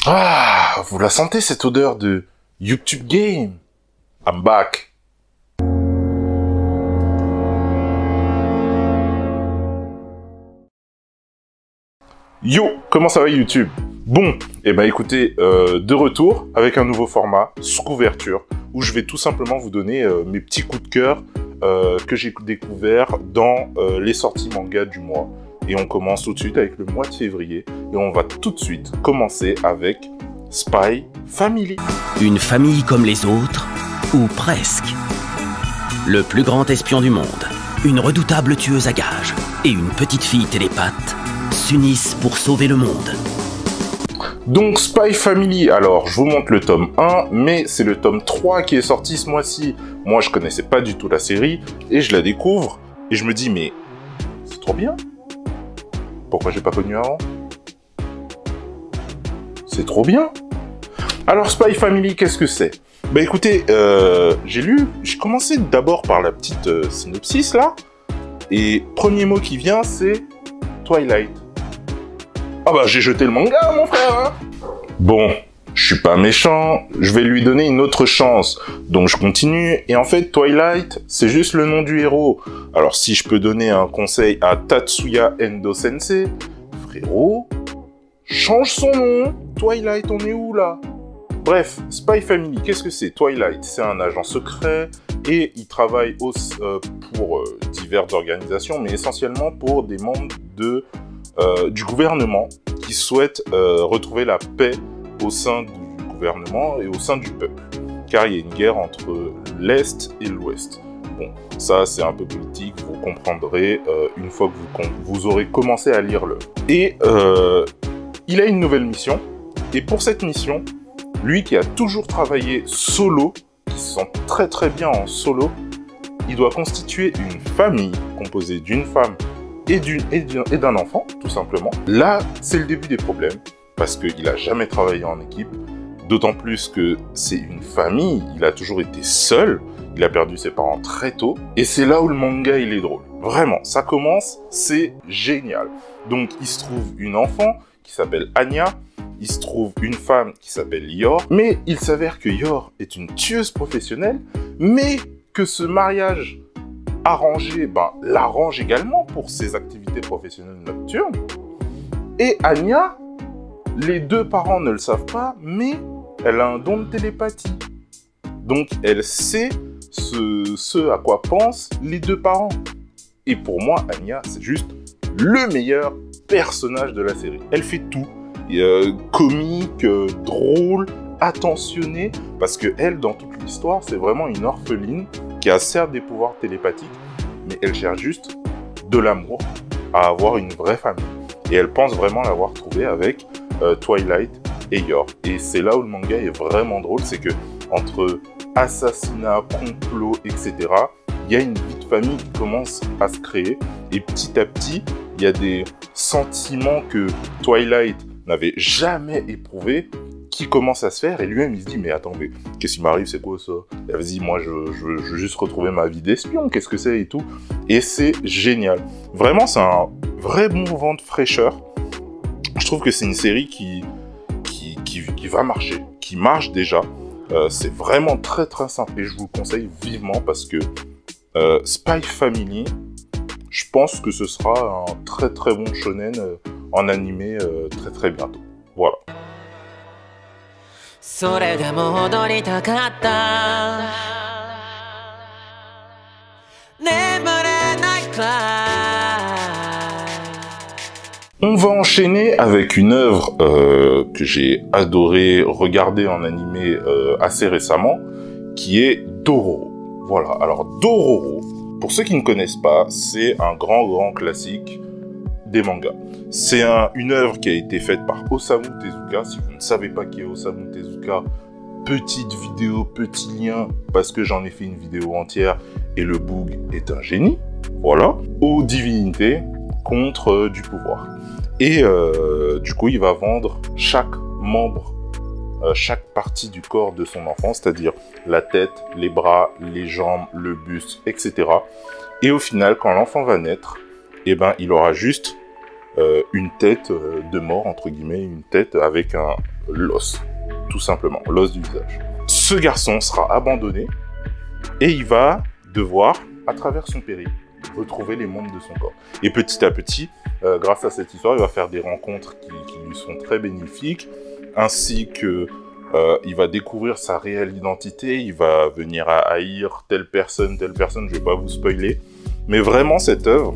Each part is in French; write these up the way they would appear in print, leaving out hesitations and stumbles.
Ah, vous la sentez cette odeur de YouTube Game? I'm back. Yo, comment ça va YouTube? Bon, eh ben écoutez, de retour avec un nouveau format, sous couverture, où je vais tout simplement vous donner mes petits coups de cœur que j'ai découverts dans les sorties manga du mois. Et on commence tout de suite avec le mois de février, et on va tout de suite commencer avec Spy Family. Une famille comme les autres, ou presque. Le plus grand espion du monde, une redoutable tueuse à gages et une petite fille télépathe s'unissent pour sauver le monde. Donc Spy Family, alors je vous montre le tome 1, mais c'est le tome 3 qui est sorti ce mois-ci. Moi je connaissais pas du tout la série, et je la découvre, et je me dis mais c'est trop bien. Pourquoi j'ai pas connu avant? C'est trop bien. Alors Spy Family, qu'est-ce que c'est? Bah écoutez, j'ai commencé d'abord par la petite synopsis là, et premier mot qui vient c'est Twilight. Ah bah j'ai jeté le manga mon frère hein. Bon, je suis pas méchant, je vais lui donner une autre chance, donc je continue, et en fait Twilight, c'est juste le nom du héros. Alors si je peux donner un conseil à Tatsuya Endo Sensei, frérot, change son nom. Twilight, on est où là? Bref, Spy Family, qu'est-ce que c'est? Twilight, c'est un agent secret et il travaille pour diverses organisations, mais essentiellement pour des membres du gouvernement qui souhaitent retrouver la paix au sein du gouvernement et au sein du peuple. Car il y a une guerre entre l'Est et l'Ouest. Bon, ça c'est un peu politique, vous comprendrez une fois que vous aurez commencé à lire l'œuvre. Et il a une nouvelle mission, et pour cette mission, lui qui a toujours travaillé solo, qui se sent très très bien en solo, il doit constituer une famille composée d'une femme et d'un enfant, tout simplement. Là, c'est le début des problèmes, parce qu'il n'a jamais travaillé en équipe, d'autant plus que c'est une famille, il a toujours été seul, il a perdu ses parents très tôt, et c'est là où le manga il est drôle. Vraiment, ça commence, c'est génial. Donc il se trouve une enfant qui s'appelle Anya, il se trouve une femme qui s'appelle Yor, mais il s'avère que Yor est une tueuse professionnelle, mais que ce mariage arrangé l'arrange également pour ses activités professionnelles nocturnes. Et Anya, les deux parents ne le savent pas, mais elle a un don de télépathie. Donc elle sait ce à quoi pensent les deux parents. Et pour moi, Anya, c'est juste le meilleur personnage de la série. Elle fait tout. Comique, drôle, attentionnée, parce que elle, dans toute l'histoire, c'est vraiment une orpheline qui a certes des pouvoirs télépathiques, mais elle cherche juste de l'amour à avoir une vraie famille. Et elle pense vraiment l'avoir trouvé avec Twilight et Yor. Et c'est là où le manga est vraiment drôle, c'est que entre assassinat, complot, etc., il y a une vie de famille qui commence à se créer, et petit à petit, il y a des sentiments que Twilight n'avait jamais éprouvé qui commencent à se faire, et lui-même il se dit mais attends, mais qu'est-ce qui m'arrive, c'est quoi ça? Et vas-y, moi je veux juste retrouver ma vie d'espion, qu'est-ce que c'est et tout. Et c'est génial. Vraiment, c'est un vrai bon vent de fraîcheur. Je trouve que c'est une série qui va marcher, qui marche déjà. C'est vraiment très très simple, et je vous le conseille vivement parce que Spy Family, je pense que ce sera un très très bon shonen en animé très très bientôt. Voilà. On va enchaîner avec une œuvre que j'ai adoré regarder en animé assez récemment, qui est Dororo. Voilà, alors Dororo, pour ceux qui ne connaissent pas, c'est un grand classique des mangas. C'est une œuvre qui a été faite par Osamu Tezuka. Si vous ne savez pas qui est Osamu Tezuka, petite vidéo, petit lien, parce que j'en ai fait une vidéo entière, et le boug est un génie, voilà, aux divinités contre du pouvoir. Et du coup, il va vendre chaque membre, chaque partie du corps de son enfant, c'est-à-dire la tête, les bras, les jambes, le buste, etc. Et au final, quand l'enfant va naître, eh ben, il aura juste une tête de mort, entre guillemets, une tête avec l'os, tout simplement, l'os du visage. Ce garçon sera abandonné et il va devoir, à travers son périple, retrouver les membres de son corps. Et petit à petit, grâce à cette histoire, il va faire des rencontres qui lui sont très bénéfiques, ainsi que il va découvrir sa réelle identité, il va venir à haïr telle personne, je vais pas vous spoiler. Mais vraiment, cette œuvre,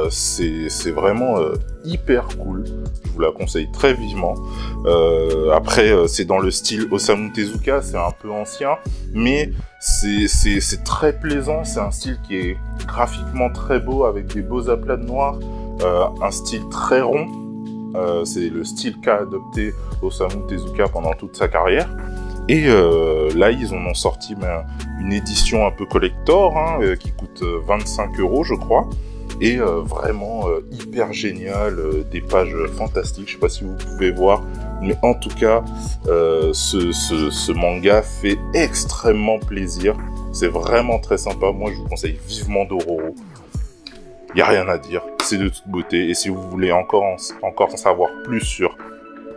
c'est vraiment hyper cool. Je vous la conseille très vivement. Après, c'est dans le style Osamu Tezuka, c'est un peu ancien, mais c'est très plaisant. C'est un style qui est graphiquement très beau, avec des beaux aplats de noir, un style très rond. C'est le style qu'a adopté Osamu Tezuka pendant toute sa carrière. Et là, ils en ont sorti une édition un peu collector, hein, qui coûte 25 € je crois. Et vraiment hyper génial, des pages fantastiques, je sais pas si vous pouvez voir, mais en tout cas, ce manga fait extrêmement plaisir. C'est vraiment très sympa, moi je vous conseille vivement Dororo. Il n'y a rien à dire, c'est de toute beauté. Et si vous voulez encore en savoir plus sur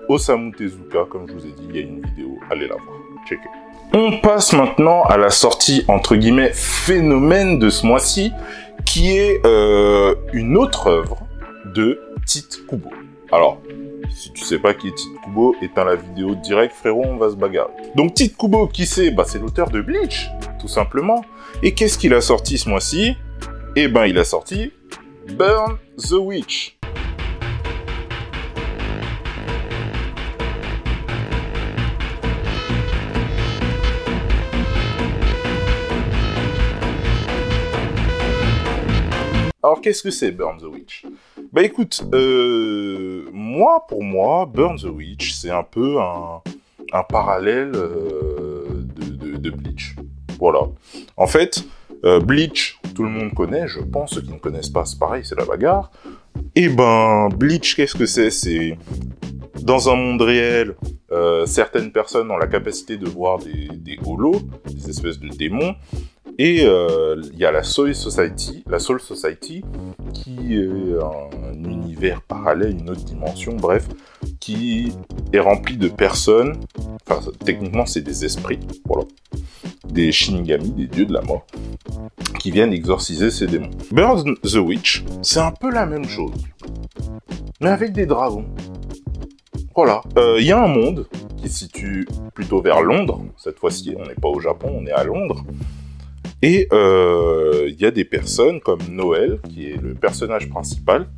Osamu Tezuka, comme je vous ai dit, il y a une vidéo, allez la voir, checkez. On passe maintenant à la sortie, entre guillemets, phénomène de ce mois-ci, qui est une autre œuvre de Tite Kubo. Alors, si tu sais pas qui est Tite Kubo, éteins la vidéo direct, frérot, on va se bagarrer. Donc Tite Kubo, qui c'est? Bah, c'est l'auteur de Bleach, tout simplement. Et qu'est-ce qu'il a sorti ce mois-ci? Eh ben, il a sorti Burn the Witch. Alors, qu'est-ce que c'est Burn the Witch? Bah écoute, pour moi, Burn the Witch, c'est un peu un parallèle de Bleach. Voilà. En fait, Bleach, tout le monde connaît, je pense, ceux qui ne connaissent pas, c'est pareil, c'est la bagarre. Et ben, Bleach, qu'est-ce que c'est? C'est dans un monde réel, certaines personnes ont la capacité de voir des holos, des espèces de démons. Et il y a la Soul Society, qui est un univers parallèle, une autre dimension, bref, qui est rempli de personnes, enfin techniquement c'est des esprits, voilà, des Shinigami, des dieux de la mort, qui viennent exorciser ces démons. Burn the Witch, c'est un peu la même chose, mais avec des dragons. Voilà, il y a un monde qui se situe plutôt vers Londres, cette fois-ci on n'est pas au Japon, on est à Londres. Et il y a des personnes comme Noël, qui est le personnage principal,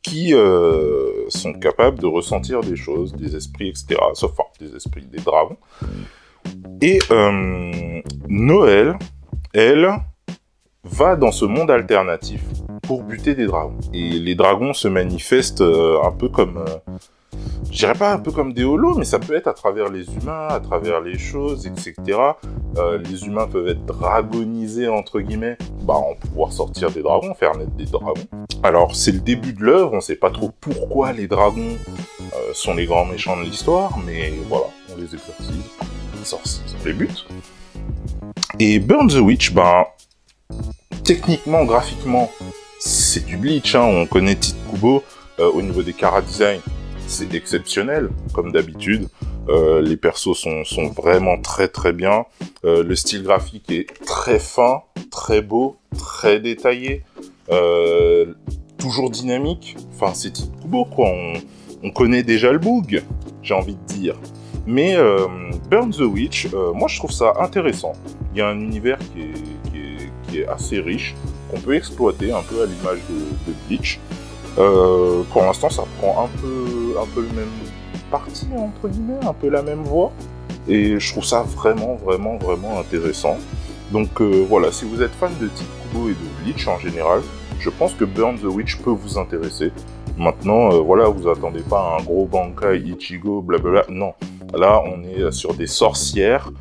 qui sont capables de ressentir des choses, des esprits, etc. Sauf des esprits, des dragons. Et Noël, elle, va dans ce monde alternatif pour buter des dragons. Et les dragons se manifestent un peu comme... je dirais pas un peu comme des holos, mais ça peut être à travers les humains, à travers les choses, etc. Les humains peuvent être dragonisés, entre guillemets, en pouvoir sortir des dragons, faire naître des dragons. Alors, c'est le début de l'œuvre, on sait pas trop pourquoi les dragons sont les grands méchants de l'histoire, mais voilà, on les exorcise, on les bute. Et Burn the Witch, techniquement, graphiquement, c'est du Bleach, hein, on connaît Tite Kubo, au niveau des chara-design, c'est exceptionnel, comme d'habitude. Les persos sont vraiment très très bien. Le style graphique est très fin, très beau, très détaillé, toujours dynamique. Enfin, c'est Tite Kubo, quoi. On connaît déjà le boug, j'ai envie de dire. Mais Burn the Witch, moi je trouve ça intéressant. Il y a un univers qui est assez riche, qu'on peut exploiter un peu à l'image de Bleach. Pour l'instant, ça prend un peu le même parti, entre guillemets, un peu la même voie. Et je trouve ça vraiment intéressant. Donc voilà, si vous êtes fan de Tite Kubo et de Bleach en général, je pense que Burn the Witch peut vous intéresser. Maintenant, voilà, vous attendez pas à un gros Bankai, Ichigo, blablabla. Non, là, on est sur des sorcières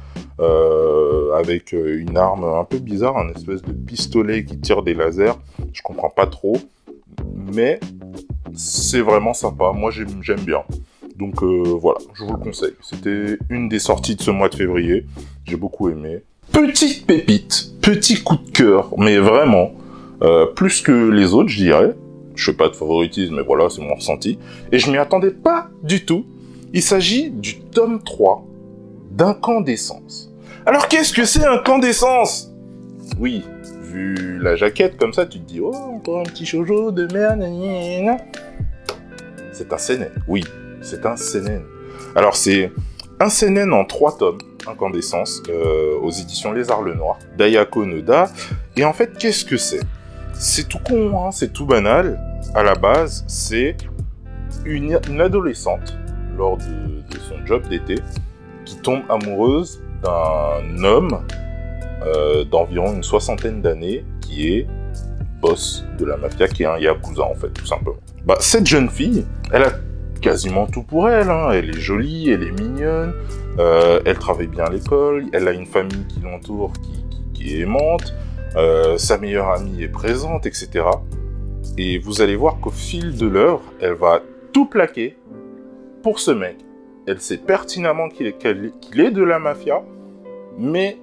avec une arme un peu bizarre, un espèce de pistolet qui tire des lasers. Je comprends pas trop. Mais c'est vraiment sympa, moi j'aime bien. Donc voilà, je vous le conseille. C'était une des sorties de ce mois de février, j'ai beaucoup aimé. Petite pépite, petit coup de cœur, mais vraiment, plus que les autres je dirais. Je fais pas de favoritisme, mais voilà, c'est mon ressenti. Et je m'y attendais pas du tout. Il s'agit du tome 3 d'Incandescence. Alors, qu'est-ce que c'est Incandescence? Oui, vu la jaquette comme ça, tu te dis, oh, encore un petit shoujo de merde, gna. C'est un seinen, oui, c'est un seinen. Alors, c'est un seinen en 3 tomes, Incandescence, aux éditions Lézard le Noir, d'Ayako Noda. Et en fait, qu'est-ce que c'est? C'est tout con, hein, c'est tout banal. À la base, c'est une adolescente, lors de son job d'été, qui tombe amoureuse d'un homme d'environ une 60aine d'années, qui est boss de la mafia, qui est un yakuza, en fait, tout simplement. Bah, cette jeune fille, elle a quasiment tout pour elle, hein. Elle est jolie, elle est mignonne, elle travaille bien à l'école, elle a une famille qui l'entoure, qui est aimante, sa meilleure amie est présente, etc. Et vous allez voir qu'au fil de l'œuvre, elle va tout plaquer pour ce mec. Elle sait pertinemment qu'il est de la mafia, mais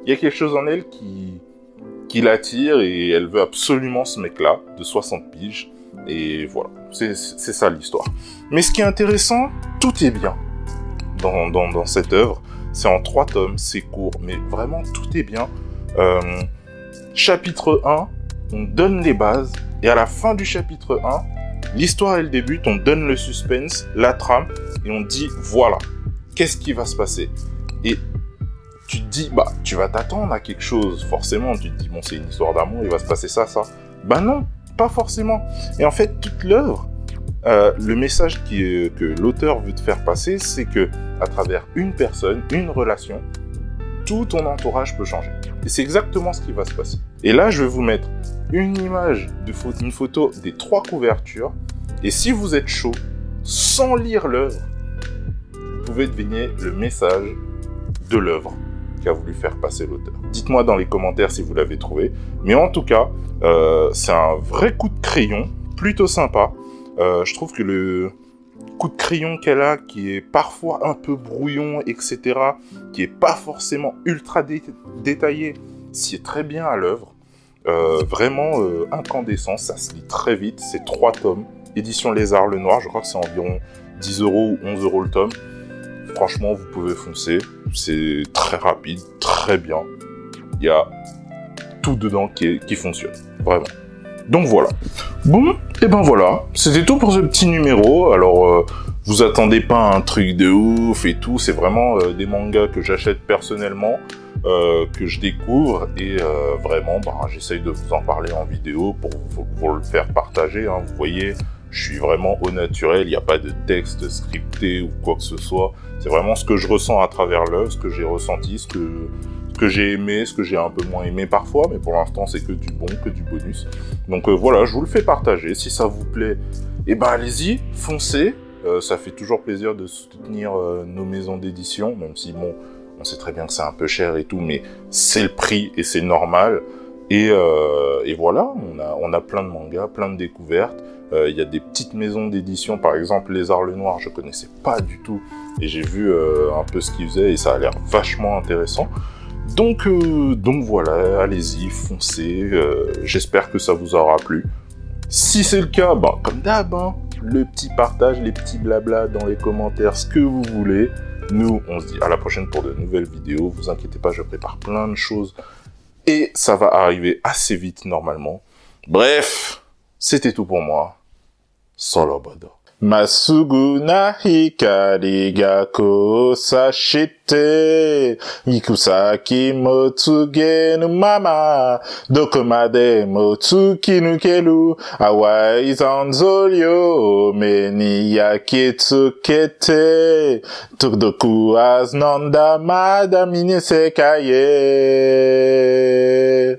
il y a quelque chose en elle qui l'attire et elle veut absolument ce mec-là, de 60 piges. Et voilà, c'est ça l'histoire. Mais ce qui est intéressant, tout est bien dans cette œuvre. C'est en 3 tomes, c'est court, mais vraiment tout est bien. Chapitre 1, on donne les bases, et à la fin du chapitre 1, l'histoire elle débute, on donne le suspense, la trame, et on dit voilà, qu'est-ce qui va se passer? Et tu te dis, bah, tu vas t'attendre à quelque chose, forcément, tu te dis, bon, c'est une histoire d'amour, il va se passer ça. Bah non, pas forcément. Et en fait, toute l'œuvre, le message que l'auteur veut te faire passer, c'est que à travers une personne, une relation, tout ton entourage peut changer. Et c'est exactement ce qui va se passer. Et là, je vais vous mettre une image, une photo des 3 couvertures. Et si vous êtes chaud, sans lire l'œuvre, vous pouvez deviner le message de l'œuvre qu'a voulu faire passer l'auteur. Dites-moi dans les commentaires si vous l'avez trouvé. Mais en tout cas, c'est un vrai coup de crayon, plutôt sympa. Je trouve que le coup de crayon qu'elle a, qui est parfois un peu brouillon, etc., qui est pas forcément ultra détaillé, sied très bien à l'œuvre. Vraiment Incandescence, ça se lit très vite, c'est 3 tomes, édition Lézard le Noir, je crois que c'est environ 10 € ou 11 € le tome. Franchement, vous pouvez foncer, c'est très rapide, très bien, il y a tout dedans qui fonctionne, vraiment. Donc voilà. Bon, et ben voilà, c'était tout pour ce petit numéro. Alors, vous attendez pas un truc de ouf et tout, c'est vraiment des mangas que j'achète personnellement, que je découvre, et vraiment, bah, j'essaye de vous en parler en vidéo pour vous le faire partager, hein. Vous voyez, je suis vraiment au naturel, il n'y a pas de texte scripté ou quoi que ce soit. C'est vraiment ce que je ressens à travers l'œuvre, ce que j'ai ressenti, ce que j'ai aimé, ce que j'ai un peu moins aimé parfois, mais pour l'instant c'est que du bon, que du bonus. Donc voilà, je vous le fais partager. Si ça vous plaît, eh ben allez-y, foncez. Ça fait toujours plaisir de soutenir nos maisons d'édition, même si bon, on sait très bien que c'est un peu cher et tout, mais c'est le prix et c'est normal. Et voilà, on a plein de mangas, plein de découvertes. Il y a des petites maisons d'édition, par exemple Lézard le Noir, je connaissais pas du tout, et j'ai vu un peu ce qu'ils faisaient et ça a l'air vachement intéressant. Donc voilà, allez-y, foncez, j'espère que ça vous aura plu. Si c'est le cas, ben, comme d'hab, hein, le petit partage, les petits blabla dans les commentaires, ce que vous voulez. Nous, on se dit à la prochaine pour de nouvelles vidéos. Vous inquiétez pas, je prépare plein de choses et ça va arriver assez vite normalement. Bref, c'était tout pour moi. Solobodo. Masugu na hikari ga kosashite Mikusaki mo tsugenu mama Doko made mo tsukinukeru Awai zanzori o me ni yakitsukete Tokudoku as nanda madami ni sekai e